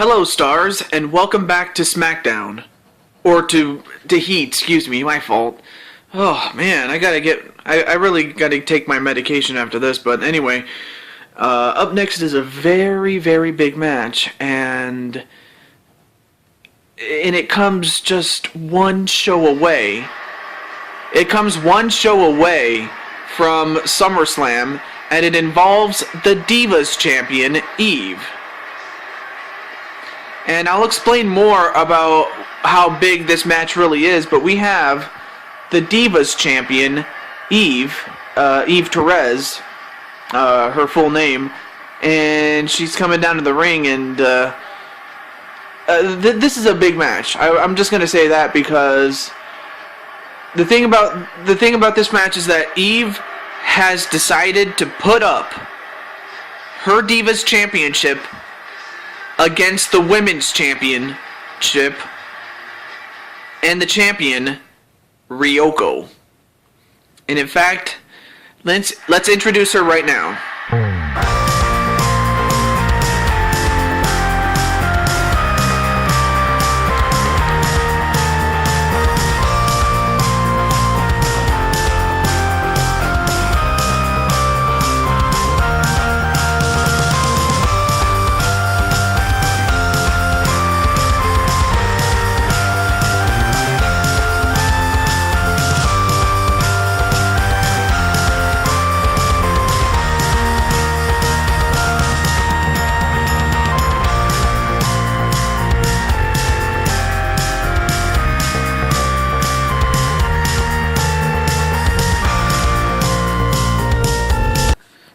Hello, stars, and welcome back to SmackDown. Or to Heat, excuse me, my fault. Oh, man, I really gotta take my medication after this, but anyway. Up next is a very, very big match, and it comes just one show away. It comes one show away from SummerSlam, and it involves the Divas champion, Eve. And I'll explain more about how big this match really is, but we have the Divas champion, Eve Torres, her full name, and she's coming down to the ring, and this is a big match. I'm just gonna say that because the thing about this match is that Eve has decided to put up her Divas championship against the Women's Championship and the champion, Ryocko. And in fact, let's introduce her right now.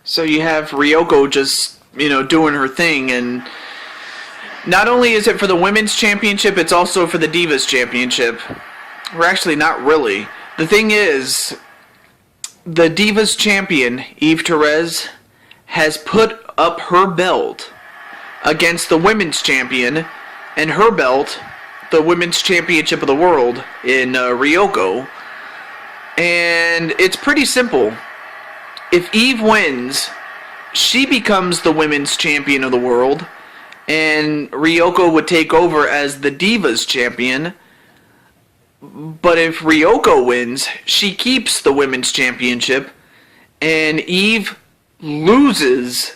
So you have Ryocko just, doing her thing, and not only is it for the Women's Championship, it's also for the Divas Championship. Or actually, not really. The thing is, the Divas Champion, Eve Torres, has put up her belt against the Women's Champion, and her belt, the Women's Championship of the World, in Ryocko. And it's pretty simple. If Eve wins, she becomes the Women's Champion of the World, and Ryocko would take over as the Divas Champion. But if Ryocko wins, she keeps the Women's Championship, and Eve loses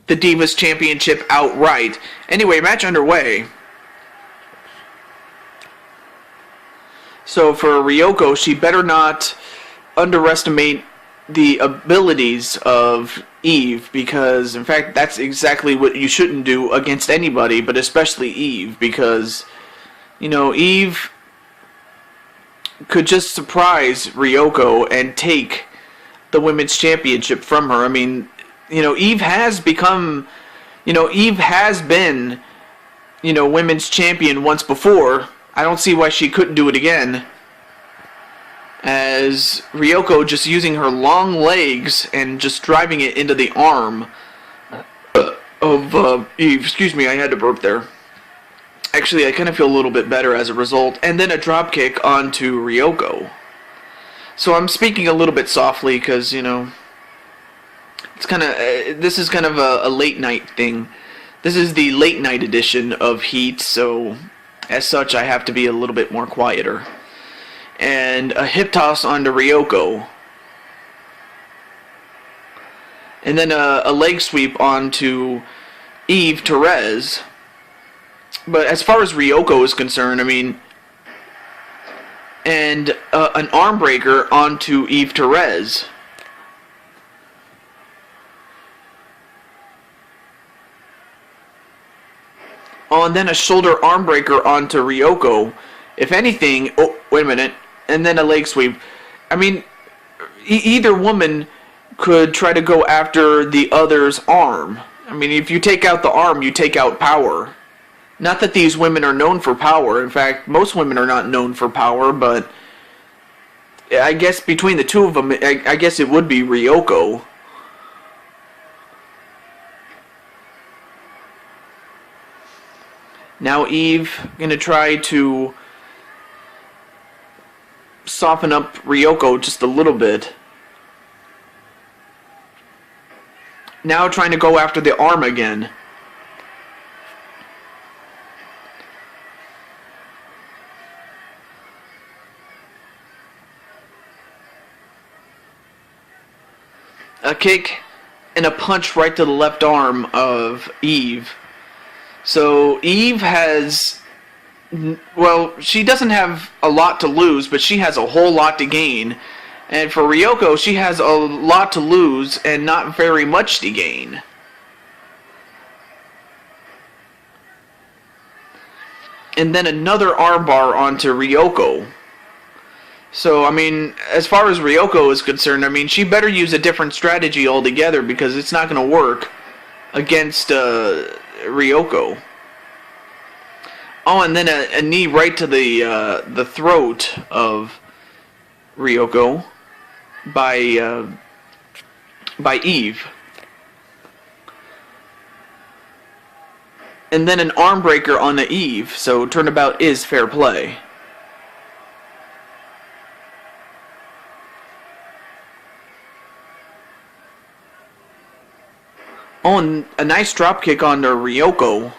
the Divas Championship outright. Anyway, match underway. So for Ryocko, she better not underestimate the abilities of Eve, because in fact that's exactly what you shouldn't do against anybody, but especially Eve, because Eve could just surprise Ryocko and take the Women's Championship from her. I mean, Eve has been Women's Champion once before. I don't see why she couldn't do it again, as Ryocko just using her long legs and just driving it into the arm of Eve. Excuse me, I had to burp there. Actually, I kind of feel a little bit better as a result. And then a dropkick onto Ryocko. So I'm speaking a little bit softly because, it's kind of this is kind of a late night thing. This is the late night edition of Heat, so as such I have to be a little bit more quieter. And a hip toss onto Ryocko. And then a leg sweep onto Eve Torres. But as far as Ryocko is concerned, and an arm breaker onto Eve Torres. Oh, and then a shoulder arm breaker onto Ryocko. If anything, oh, wait a minute. And then a leg sweep. Either woman could try to go after the other's arm. If you take out the arm, you take out power. Not that these women are known for power. In fact, most women are not known for power, but I guess between the two of them, I guess it would be Ryocko. Now Eve gonna try to soften up Ryocko just a little bit. Now trying to go after the arm again. a kick and a punch right to the left arm of Eve. So Eve has, well, she doesn't have a lot to lose, but she has a whole lot to gain. And for Ryocko, she has a lot to lose and not very much to gain. And then another armbar onto Ryocko. So, I mean, as far as Ryocko is concerned, I mean, she better use a different strategy altogether because it's not going to work against Ryocko. Oh, and then a knee right to the throat of Ryocko by Eve. And then an arm breaker on the Eve, so turnabout is fair play. Oh, and a nice dropkick onto Ryocko.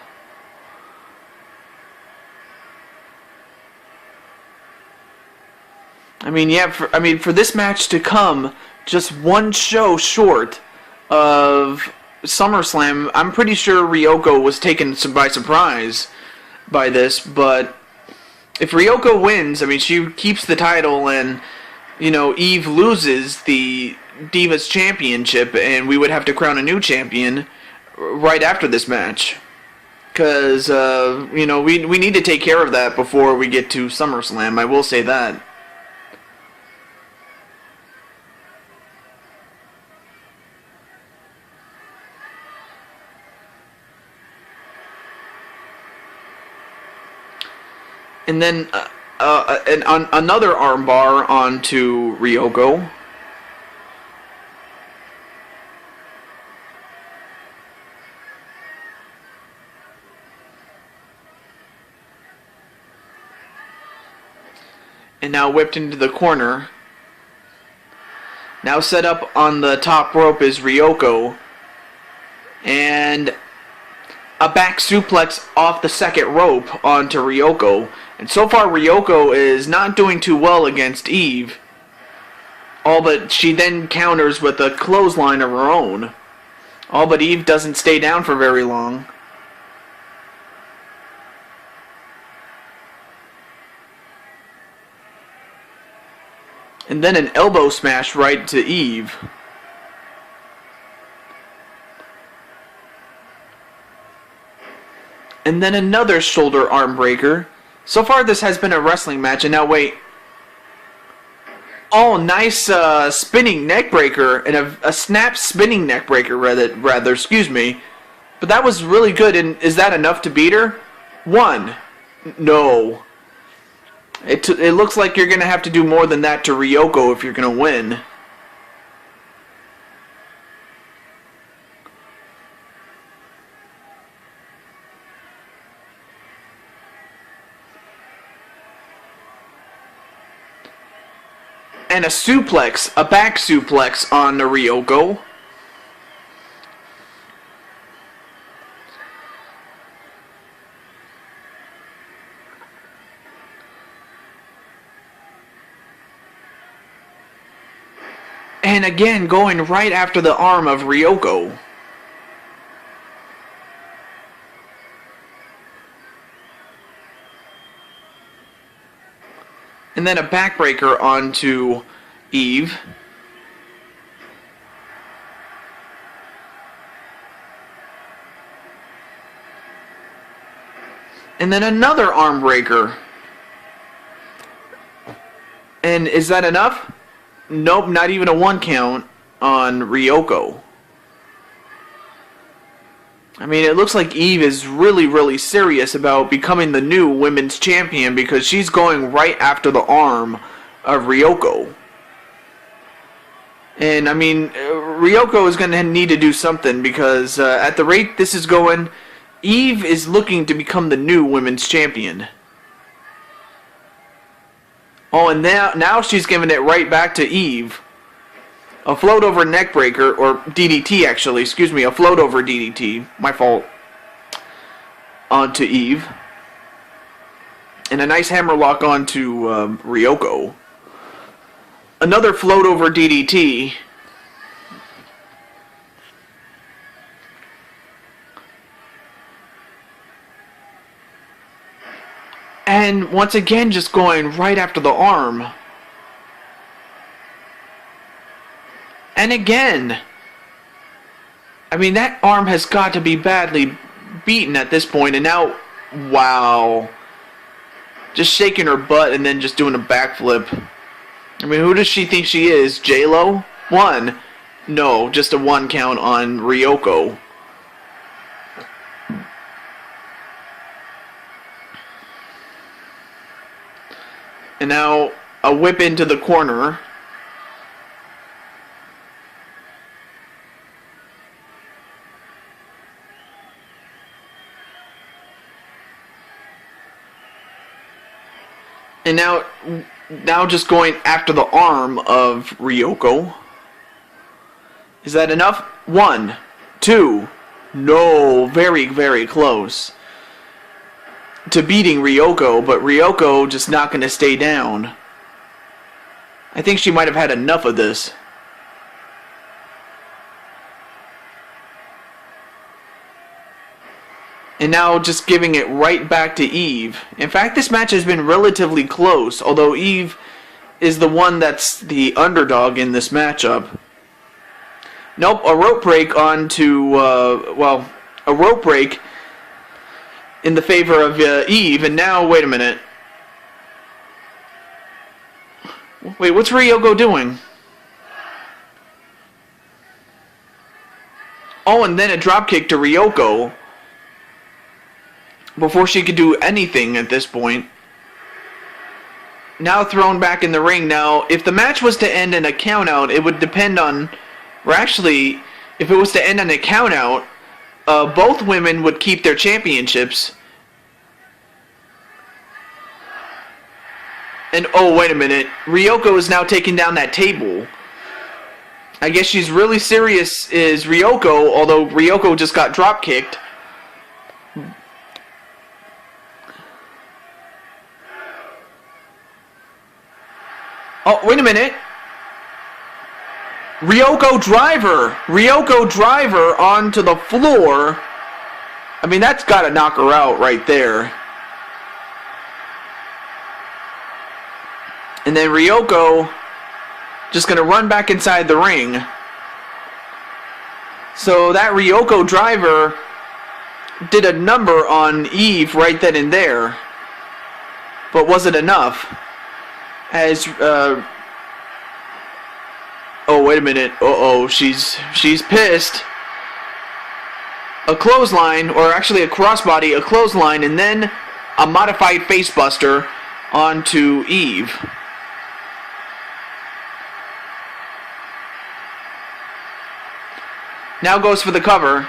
I mean, yeah, for this match to come just one show short of SummerSlam, I'm pretty sure Ryocko was taken by surprise by this, but if Ryocko wins, I mean, she keeps the title and, you know, Eve loses the Divas Championship, and we would have to crown a new champion right after this match. Because, you know, we need to take care of that before we get to SummerSlam, I will say that. And then another armbar onto Ryocko. And now whipped into the corner. Now set up on the top rope is Ryocko. And a back suplex off the second rope onto Ryocko. And so far Ryocko is not doing too well against Eve. All but she then counters with a clothesline of her own. All but Eve doesn't stay down for very long. And then an elbow smash right to Eve. And then another shoulder arm breaker. So far this has been a wrestling match, and now wait. Oh, nice spinning neck breaker, and a snap spinning neck breaker rather, excuse me. But that was really good, and is that enough to beat her? One. No. It looks like you're going to have to do more than that to Ryocko if you're going to win. And a suplex, a back suplex on Ryocko. And again, going right after the arm of Ryocko. And then a backbreaker onto Eve. And then another arm breaker. And is that enough? Nope, not even a 1 count on Ryocko. I mean, it looks like Eve is really, really serious about becoming the new women's champion because she's going right after the arm of Ryocko. And, I mean, Ryocko is going to need to do something because at the rate this is going, Eve is looking to become the new women's champion. Oh, and now she's giving it right back to Eve. A float over neck breaker, or DDT actually, excuse me, a float over DDT, my fault, onto Eve. And a nice hammerlock onto Ryocko. Another float over DDT. And once again, just going right after the arm. And again. I mean, that arm has got to be badly beaten at this point. And now, wow. Just shaking her butt and then just doing a backflip. I mean, who does she think she is? J-Lo? 1. No, just a 1 count on Ryocko. And now a whip into the corner. And now just going after the arm of Ryocko. Is that enough? 1, 2. No, very, very close to beating Ryocko, but Ryocko just not going to stay down. I think she might have had enough of this. And now just giving it right back to Eve. In fact, this match has been relatively close, although Eve is the one that's the underdog in this matchup. Nope, a rope break onto, a rope break in the favor of Eve, and now, wait a minute. Wait, what's Ryocko doing? Oh, and then a dropkick to Ryocko before she could do anything at this point. Now thrown back in the ring. Now, if the match was to end in a countout, it would depend on... Or actually, if it was to end on a countout, both women would keep their championships. And, oh, wait a minute. Ryocko is now taking down that table. I guess she's really serious is Ryocko, although Ryocko just got drop-kicked. Oh, wait a minute. Ryocko driver onto the floor. I mean, that's got to knock her out right there. And then Ryocko just going to run back inside the ring. So that Ryocko driver did a number on Eve right then and there. But was it enough? As, oh, wait a minute. Uh-oh, she's pissed. A clothesline, or actually a crossbody, a clothesline, and then a modified facebuster onto Eve. Now goes for the cover.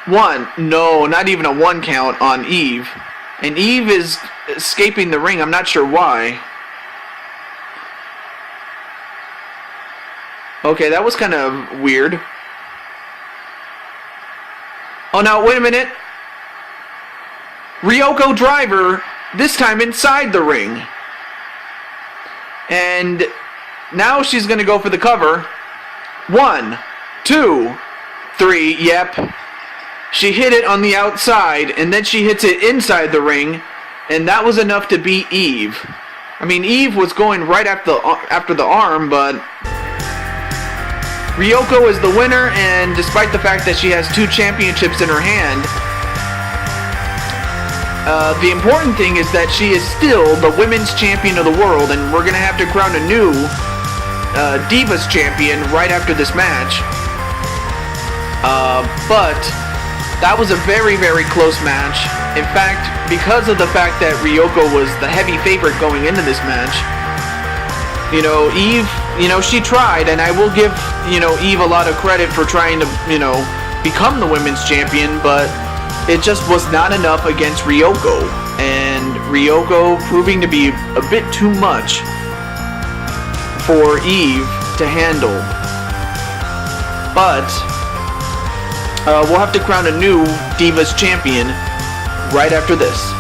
1. No, not even a 1 count on Eve. And Eve is escaping the ring. I'm not sure why. Okay, that was kind of weird. Oh, now, wait a minute. Ryocko driver, this time inside the ring. And now she's going to go for the cover. 1, 2, 3, yep. She hit it on the outside, and then she hits it inside the ring, and that was enough to beat Eve. I mean, Eve was going right after the arm, but... Ryocko is the winner, and despite the fact that she has 2 championships in her hand, the important thing is that she is still the women's champion of the world, and we're going to have to crown a new Divas champion right after this match. But that was a very, very close match. In fact, because of the fact that Ryocko was the heavy favorite going into this match, you know, Eve, you know, she tried, and I will give, you know, Eve a lot of credit for trying to, you know, become the women's champion, but it just was not enough against Ryocko, and Ryocko proving to be a bit too much for Eve to handle. But we'll have to crown a new Divas champion right after this.